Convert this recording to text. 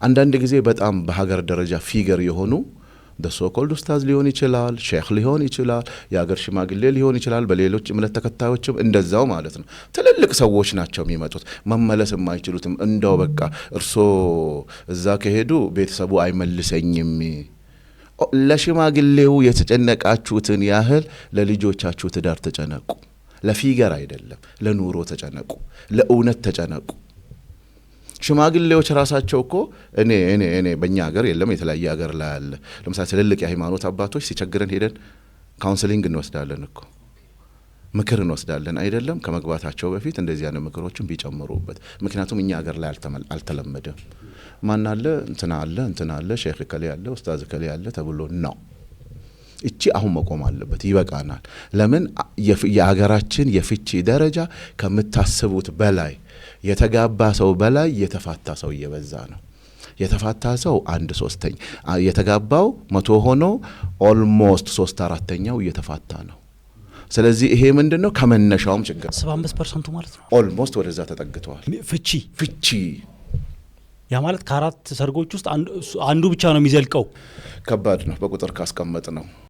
አንዳንድ ጊዜ በጣም በሀገር ደረጃ ፊገር የሆኑ ደሶኮልድ ኡስታዝ ሊሆን ይችላል፣ ሼክ ሊሆን ይችላል፣ የሀገር ሽማግሌ ሊሆን ይችላል፣ በሌሎች እምነት ተከታዮችም እንደዛው ማለት ነው። ትልልቅ ሰዎች ናቸው የሚመጡት፣ መመለስ የማይችሉትም። እንደው በቃ እርሶ እዛ ከሄዱ ቤተሰቡ አይመልሰኝም። ለሽማግሌው የተጨነቃችሁትን ያህል ለልጆቻችሁ ትዳር ተጨነቁ። ለፊገር አይደለም፣ ለኑሮ ተጨነቁ፣ ለእውነት ተጨነቁ። ሽማግሌዎች ራሳቸው እኮ እኔ በእኛ ሀገር የለም፣ የተለያየ ሀገር ላይ አለ። ለምሳሌ ትልልቅ የሃይማኖት አባቶች ሲቸግረን ሄደን ካውንስሊንግ እንወስዳለን እኮ ምክር እንወስዳለን አይደለም። ከመግባታቸው በፊት እንደዚህ አይነት ምክሮችን ቢጨምሩበት። ምክንያቱም እኛ ሀገር ላይ አልተለመደም። ማን አለ እንትና አለ ሼክ ከሌ አለ ኡስታዝ ከሌ አለ ተብሎ ነው። እቺ አሁን መቆም አለበት። ይበቃናል። ለምን የሀገራችን የፍቺ ደረጃ ከምታስቡት በላይ የተጋባ ሰው በላይ የተፋታ ሰው እየበዛ ነው። የተፋታ ሰው 1/3 የተጋባው 100 ሆኖ ኦልሞስት 3/4 እየተፋታ ነው። ስለዚህ ይሄ ምንድነው ከመነሻውም ችግር 75% ማለት ነው። ኦልሞስት ወደዛ ተጠግተዋል። ፍቺ ያ ማለት ከ4 ሰርጎች ውስጥ አንዱ ብቻ ነው የሚዘልቀው። ከባድ ነው በቁጥር ካስቀመጥ ነው።